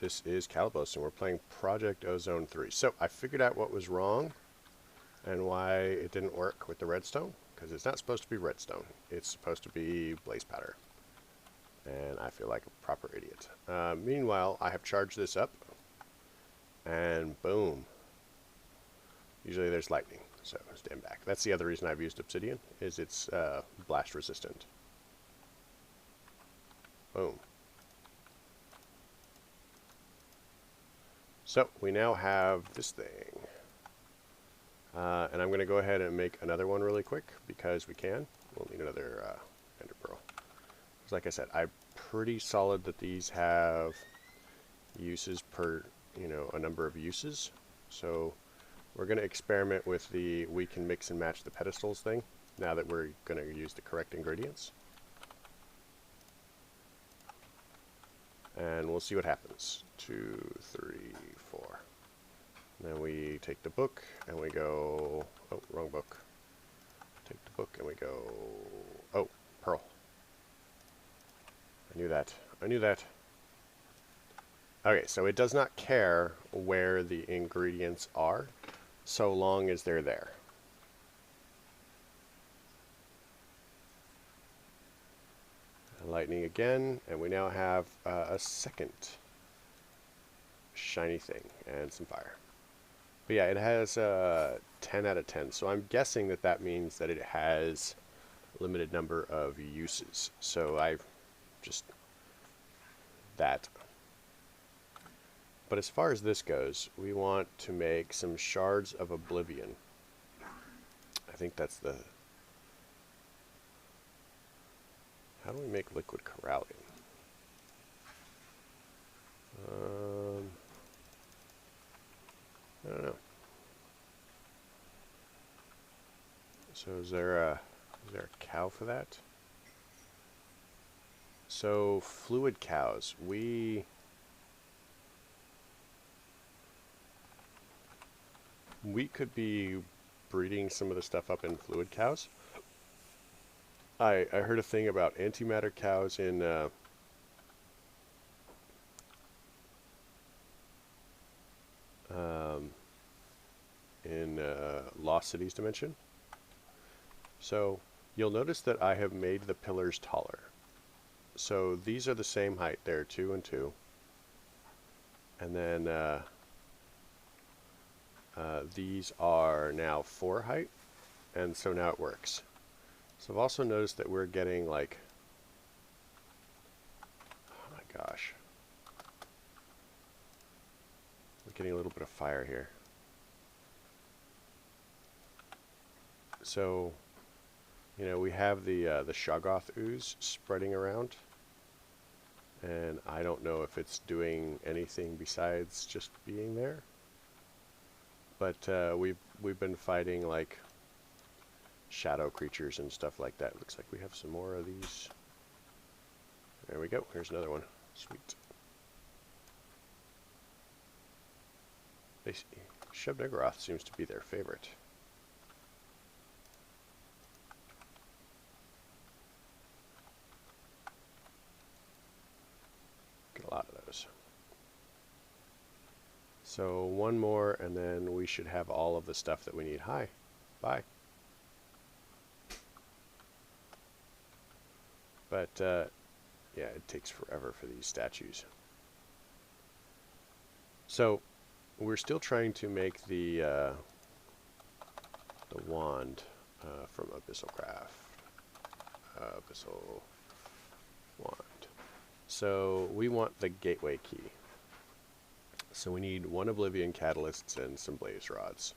This is Calibos, and we're playing Project Ozone 3. So, I figured out what was wrong and why it didn't work with the redstone, because it's not supposed to be redstone. It's supposed to be blaze powder. And I feel like a proper idiot. Meanwhile, I have charged this up, and boom. Usually there's lightning, so stand back. That's the other reason I've used obsidian, is it's blast resistant. Boom. So, we now have this thing. And I'm going to go ahead and make another one really quick, because we can. We'll need another ender pearl. Because like I said, I'm pretty solid that these have uses per, a number of uses. So, we're going to experiment with the we can mix and match the pedestals thing, now that we're going to use the correct ingredients. And we'll see what happens. 2, 3, 4. And then we take the book and we go, oh, wrong book. Take the book and we go, oh, pearl. I knew that. I knew that. Okay, so it does not care where the ingredients are, so long as they're there. Lightning again, and we now have a second shiny thing and some fire. But yeah, it has 10 out of 10, so I'm guessing that that means that it has a limited number of uses. So I've just that. But as far as this goes, we want to make some shards of oblivion. I think that's the... How do we make liquid corallium? I don't know. So is there a cow for that? So fluid cows, we could be breeding some of the stuff up in fluid cows. I heard a thing about antimatter cows in Lost Cities Dimension. So you'll notice that I have made the pillars taller. So these are the same height. They're 2 and 2. And then these are now 4 height. And so now it works. So I've also noticed that we're getting like, oh my gosh, we're getting a little bit of fire here. So, we have the Shoggoth ooze spreading around, and I don't know if it's doing anything besides just being there. But we've been fighting like shadow creatures and stuff like that. Looks like we have some more of these. There we go. Here's another one. Sweet. Shub-Niggurath seems to be their favorite. Get a lot of those. So one more, and then we should have all of the stuff that we need. Hi. Bye. But, yeah, it takes forever for these statues. So, we're still trying to make the wand from Abyssal Craft. Abyssal wand. So, we want the gateway key. So, we need 1 oblivion catalysts and some blaze rods.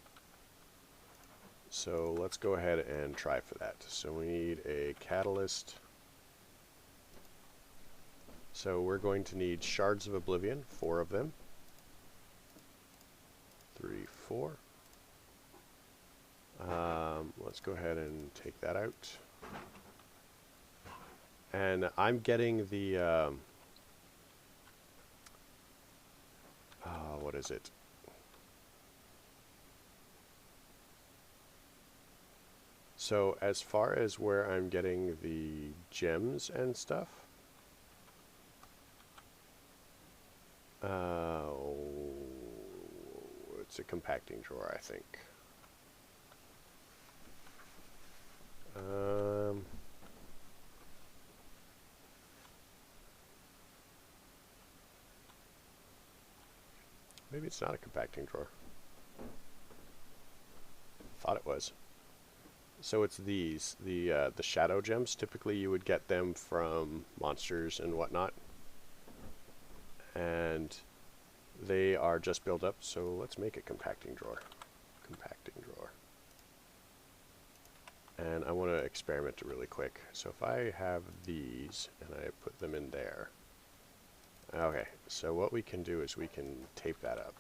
So, let's go ahead and try for that. So, we need a catalyst. So we're going to need shards of oblivion, 4 of them. 3, 4. Let's go ahead and take that out. And I'm getting the, what is it? So as far as where I'm getting the gems and stuff, It's a compacting drawer, I think. Maybe it's not a compacting drawer. Thought it was. So it's these, the shadow gems. Typically you would get them from monsters and whatnot. And they are just built up, so let's make a compacting drawer. Compacting drawer. And I want to experiment really quick. So if I have these and I put them in there. Okay, so what we can do is we can tape that up.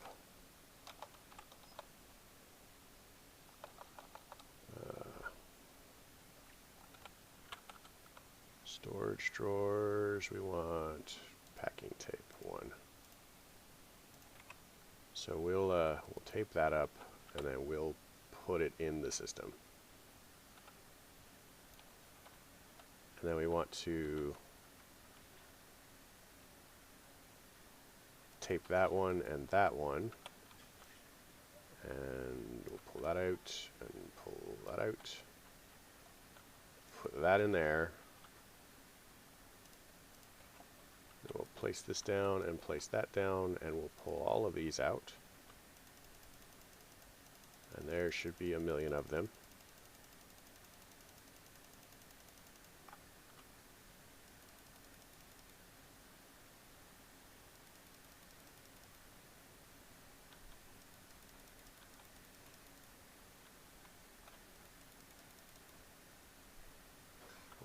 Storage drawers, we want packing tape 1. So we'll tape that up and then we'll put it in the system. And then we want to tape that one and that one. And we'll pull that out and pull that out. Put that in there. Then we'll place this down and place that down, and we'll pull all of these out. And there should be 1,000,000 of them.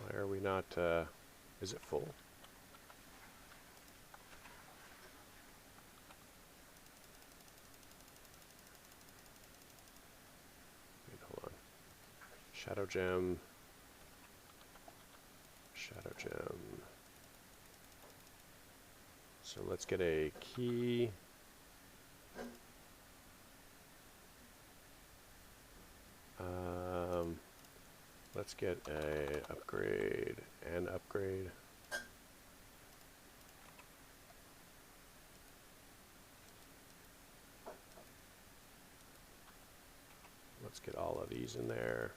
Why are we not, is it full? Wait, hold on. Shadow gem. Shadow gem. So let's get a key. Let's get a upgrade and upgrade. Let's get all of these in there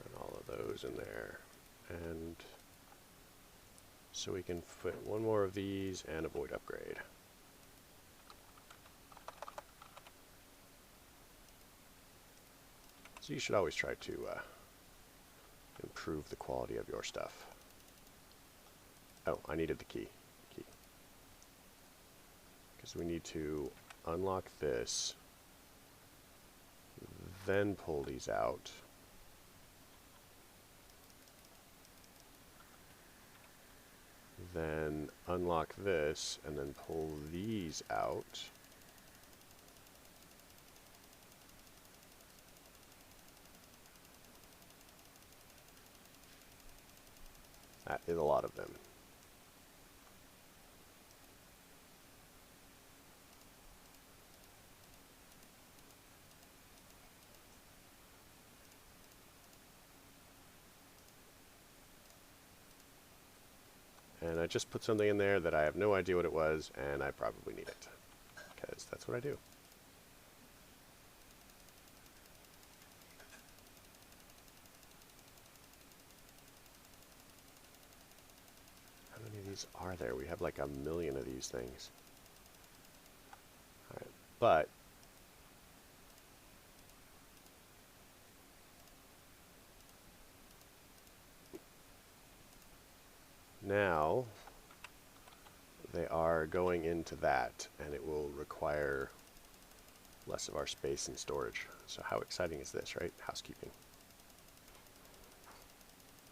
and all of those in there, and so we can fit one more of these and a void upgrade. So you should always try to improve the quality of your stuff. Oh, I needed the key. Because we need to unlock this, then pull these out. Then unlock this, and then pull these out. That is a lot of them. And I just put something in there that I have no idea what it was, and I probably need it, because that's what I do. How many of these are there? We have like 1,000,000 of these things. Alright, but now they are going into that, and it will require less of our space and storage. So how exciting is this, right? Housekeeping.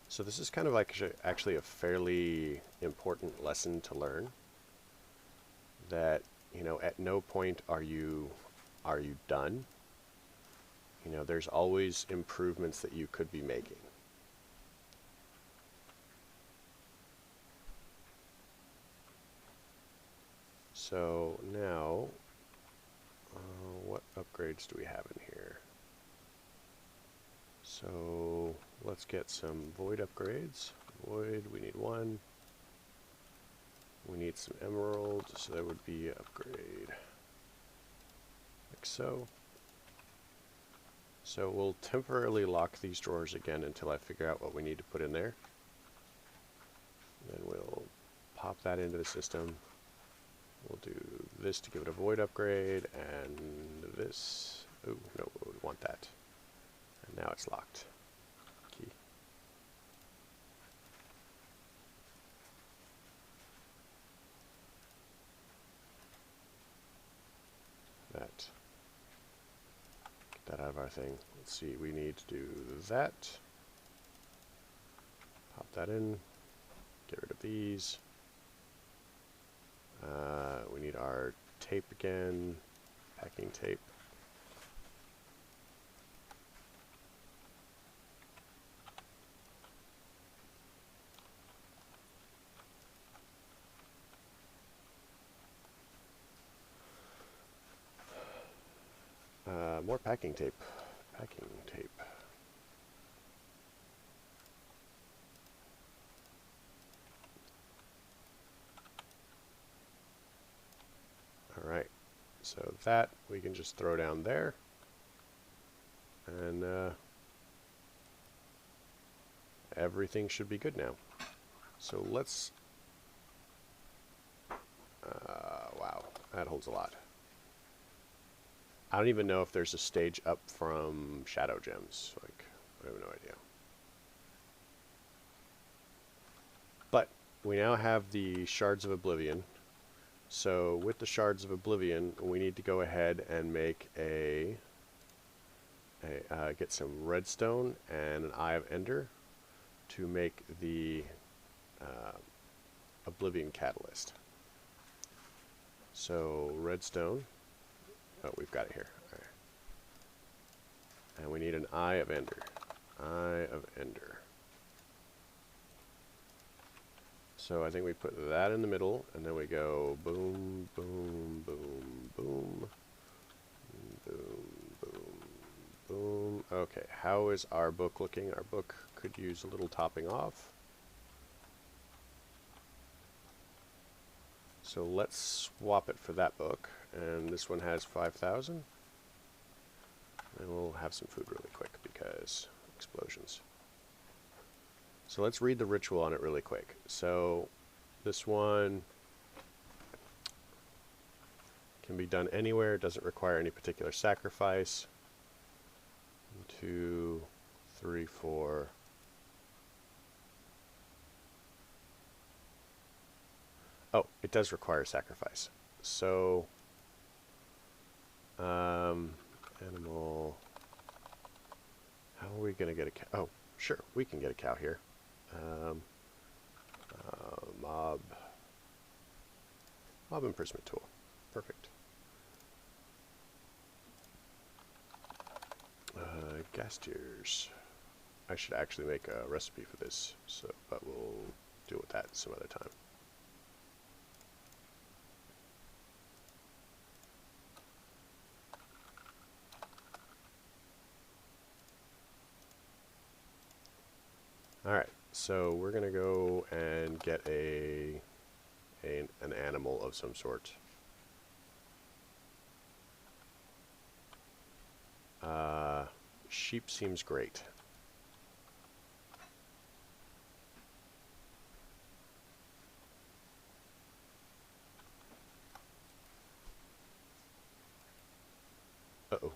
So this is kind of like actually a fairly important lesson to learn, that, you know, at no point are you done. You know, there's always improvements that you could be making. So now, what upgrades do we have in here? So let's get some void upgrades. Void, we need 1. We need some emeralds, so that would be upgrade. Like so. So we'll temporarily lock these drawers again until I figure out what we need to put in there. Then we'll pop that into the system. We'll do this to give it a void upgrade, and this. Oh, no, we would want that. And now it's locked. Key. That. Get that out of our thing. Let's see, we need to do that. Pop that in. Get rid of these. We need our tape again. Packing tape. More packing tape. Packing tape. Alright, so that we can just throw down there. And everything should be good now. So let's... wow, that holds a lot. I don't even know if there's a stage up from Shadow Gems. Like, I have no idea. But we now have the Shards of Oblivion. So with the Shards of Oblivion, we need to go ahead and make get some redstone and an Eye of Ender to make the Oblivion Catalyst. So redstone. Oh, we've got it here. All right. And we need an Eye of Ender. Eye of Ender. So I think we put that in the middle, and then we go boom, boom, boom, boom, boom, boom, boom. Okay, how is our book looking? Our book could use a little topping off. So let's swap it for that book, and this one has 5,000. And we'll have some food really quick because explosions. So let's read the ritual on it really quick. So this one can be done anywhere. It doesn't require any particular sacrifice. 1, 2, 3, 4. Oh, it does require sacrifice. So, animal. How are we going to get a cow? Oh, sure, we can get a cow here. Mob imprisonment tool. Perfect. Gas tiers. I should actually make a recipe for this, so but we'll deal with that some other time. Alright, so we're going to go and get an animal of some sort. Sheep seems great. Uh-oh.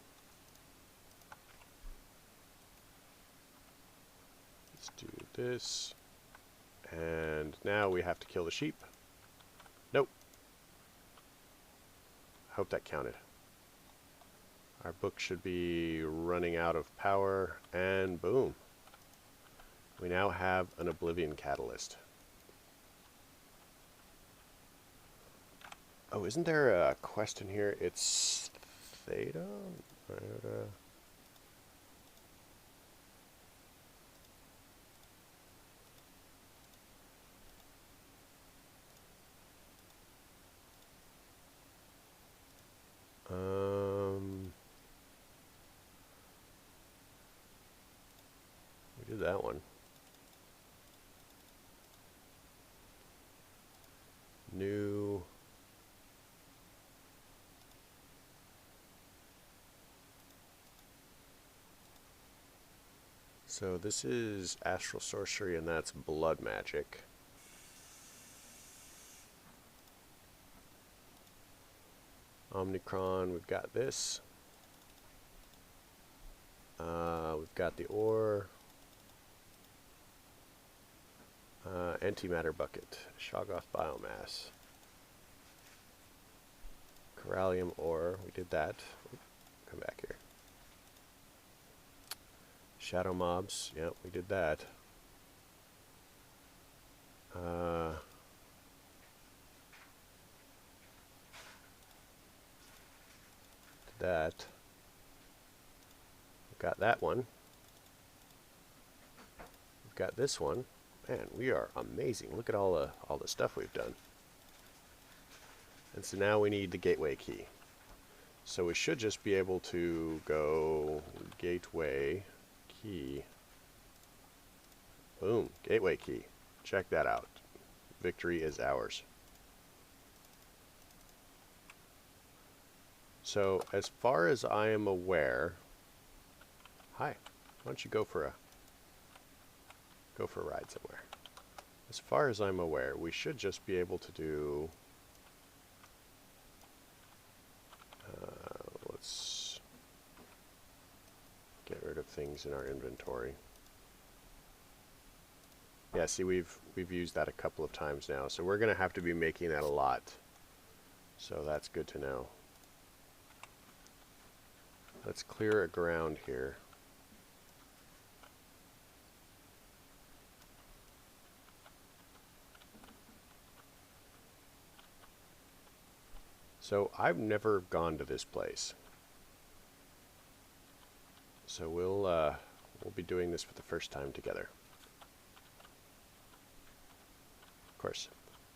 Let's do this. And now we have to kill the sheep. Nope. Hope that counted. Our book should be running out of power, and boom. We now have an Oblivion Catalyst. Oh, isn't there a quest in here? It's Theta? We did that one. New So this is astral sorcery, and that's blood magic. Omnicron, we've got this. We've got the ore. Antimatter bucket. Shoggoth biomass. Corallium ore. We did that. Come back here. Shadow mobs. Yep, we did that. Did that. We've got that one. We've got this one. Man, we are amazing. Look at all the stuff we've done. And so now we need the gateway key. So we should just be able to go gateway key. Boom, gateway key. Check that out. Victory is ours. So as far as I am aware, hi, why don't you go for a ride somewhere? As far as I'm aware, we should just be able to do. Let's get rid of things in our inventory. Yeah, see, we've used that a couple of times now, so we're going to have to be making that a lot. So that's good to know. Let's clear a ground here. So I've never gone to this place. So we'll be doing this for the first time together. Of course,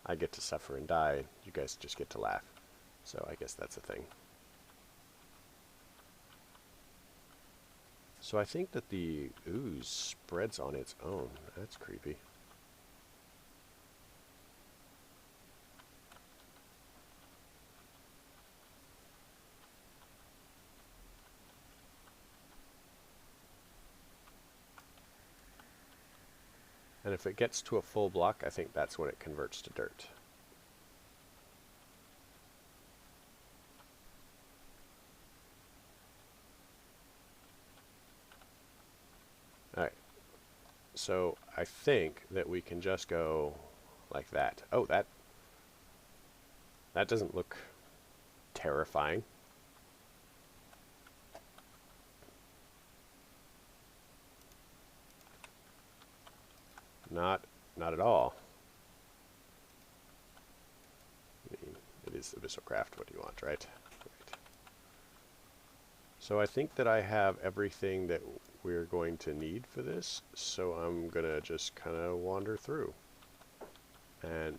I get to suffer and die. You guys just get to laugh. So I guess that's a thing. So I think that the ooze spreads on its own. That's creepy. And if it gets to a full block, I think that's when it converts to dirt. Alright. So I think that we can just go like that. Oh, that doesn't look terrifying. Not at all. I mean, it is Abyssal Craft. What do you want, right? Right. So I think that I have everything that we're going to need for this, so I'm gonna just kind of wander through. And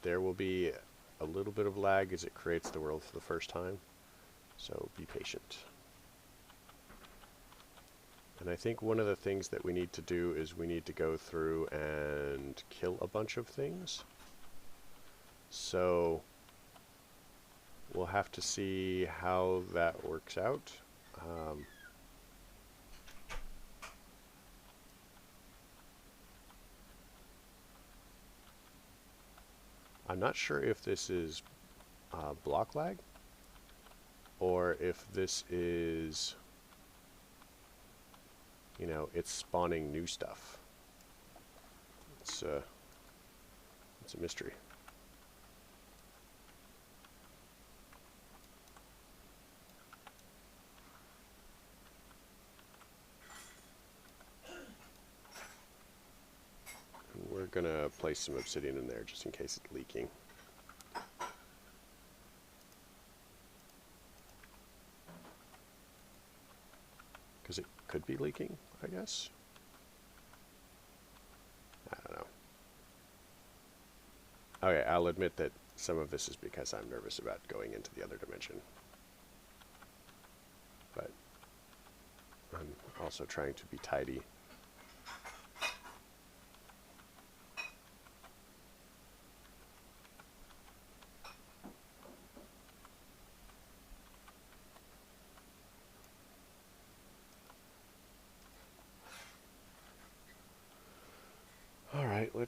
there will be a little bit of lag as it creates the world for the first time, so be patient. And I think one of the things that we need to do is we need to go through and kill a bunch of things. So we'll have to see how that works out. I'm not sure if this is block lag or if this is, you know, it's spawning new stuff. It's a mystery. We're gonna place some obsidian in there just in case it's leaking. Because it could be leaking, I guess. I don't know. Okay, I'll admit that some of this is because I'm nervous about going into the other dimension. But I'm also trying to be tidy.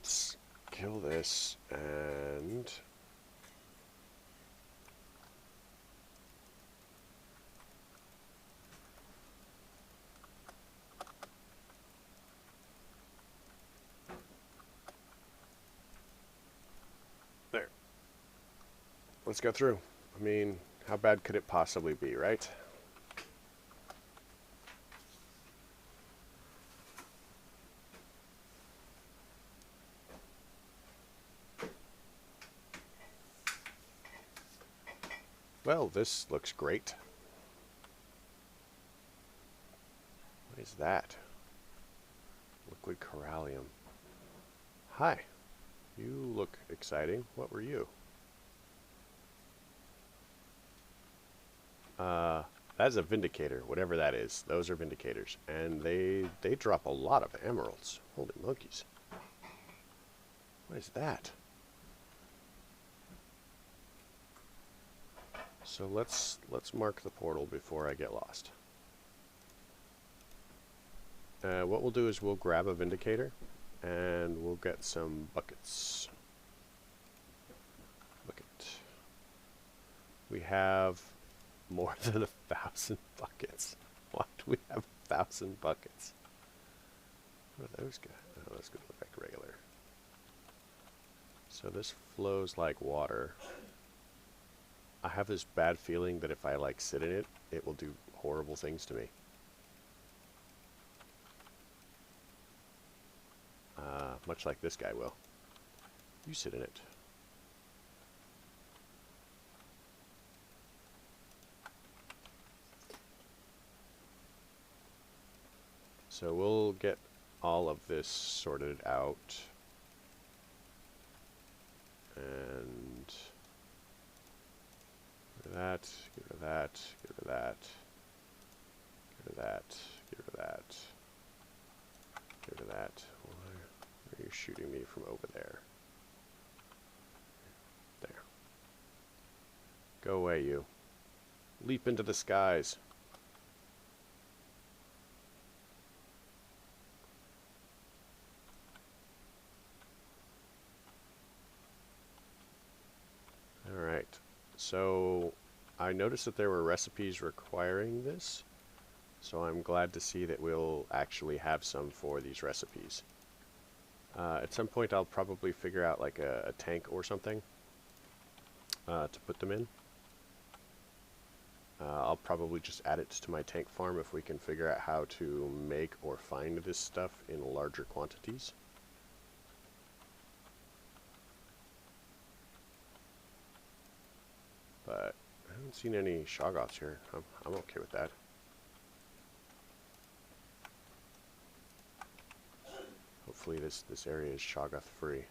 let's kill this and... There. Let's go through. I mean, how bad could it possibly be, right? Well, this looks great. What is that? Liquid corallium. Hi. You look exciting. What were you? That's a vindicator, whatever that is. Those are vindicators. And they drop a lot of emeralds. Holy monkeys. What is that? So let's mark the portal before I get lost. What we'll do is we'll grab a vindicator and we'll get some buckets. Bucket. We have more than 1,000 buckets. Why do we have 1,000 buckets? What are those guys? Oh, those go back regular. So this flows like water. I have this bad feeling that if I like sit in it, it will do horrible things to me. Much like this guy will. You sit in it. So we'll get all of this sorted out. And get rid of that, get rid of that, get rid of that, get rid of that, get rid of that, get rid of that. Why are you shooting me from over there? There. Go away, you. Leap into the skies. Alright, so I noticed that there were recipes requiring this, so I'm glad to see that we'll actually have some for these recipes. At some point I'll probably figure out like a tank or something to put them in. I'll probably just add it to my tank farm if we can figure out how to make or find this stuff in larger quantities. But I haven't seen any Shoggoths here. I'm okay with that. Hopefully this area is Shoggoth free.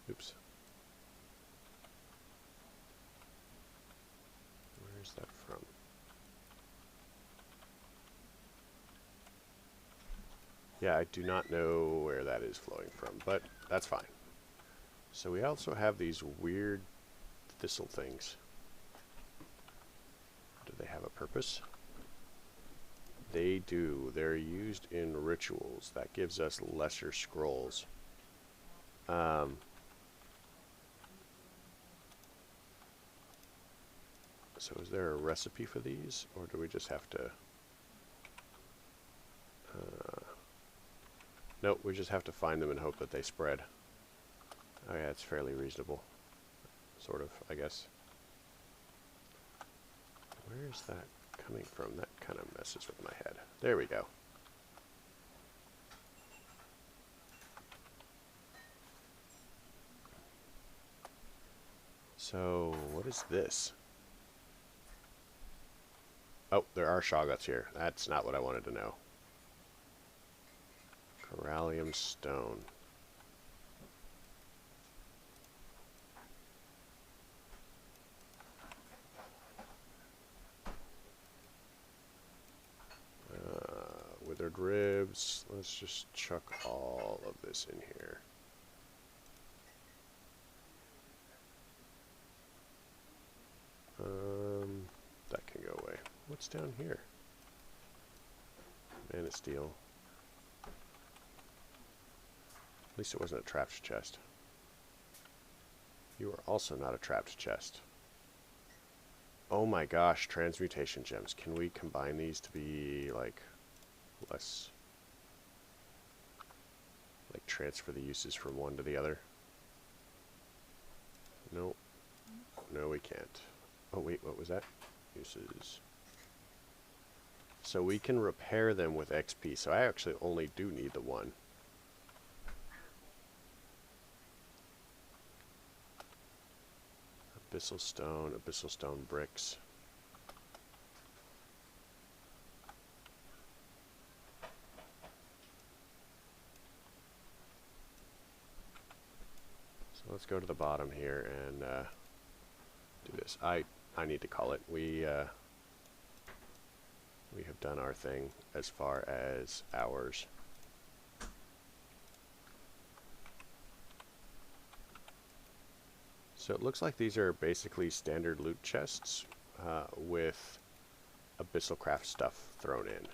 Oops. Where's that from? Yeah, I do not know where that is flowing from, but that's fine. So we also have these weird thistle things. Do they have a purpose? They do. They're used in rituals. That gives us lesser scrolls. So is there a recipe for these, or do we just have to... Nope, we just have to find them and hope that they spread. Oh yeah, it's fairly reasonable. Sort of, I guess. Where's that coming from? That kind of messes with my head. There we go. So, what is this? Oh, there are Shoggoths here. That's not what I wanted to know. Corallium stone. Withered ribs. Let's just chuck all of this in here. What's down here? Man of steel. At least it wasn't a trapped chest. You are also not a trapped chest. Oh my gosh, transmutation gems. Can we combine these to be, like, less... like, transfer the uses from one to the other? No. No, we can't. Oh wait, what was that? Uses. So we can repair them with XP, so I actually only do need the one. Abyssal stone bricks. So let's go to the bottom here and do this. I need to call it. We have done our thing as far as hours. So it looks like these are basically standard loot chests with abyssal craft stuff thrown in.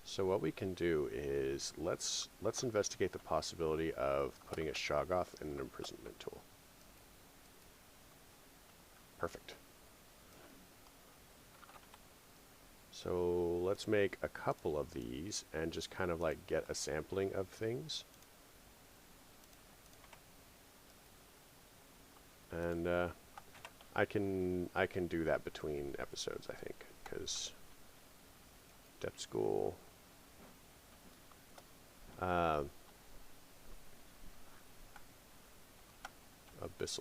So what we can do is let's investigate the possibility of putting a Shoggoth in an imprisonment tool. Perfect. So let's make a couple of these and just kind of like get a sampling of things. And I can do that between episodes, I think, because depth school. Abyssal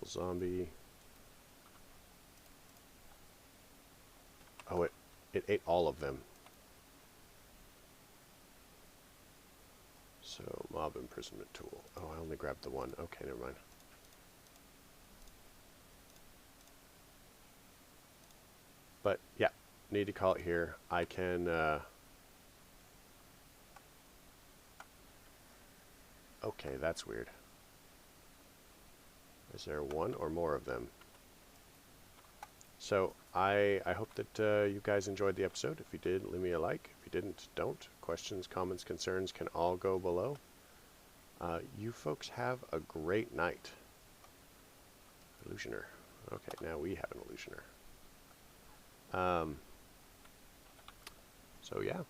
zombie. Oh, it ate all of them. So mob imprisonment tool. Oh, I only grabbed the one. Okay, never mind. But yeah, need to call it here. I can okay, that's weird. Is there one or more of them? So I hope that you guys enjoyed the episode. If you did, leave me a like. If you didn't, don't. Questions, comments, concerns can all go below. You folks have a great night. Illusioner. Okay, now we have an illusioner. So yeah.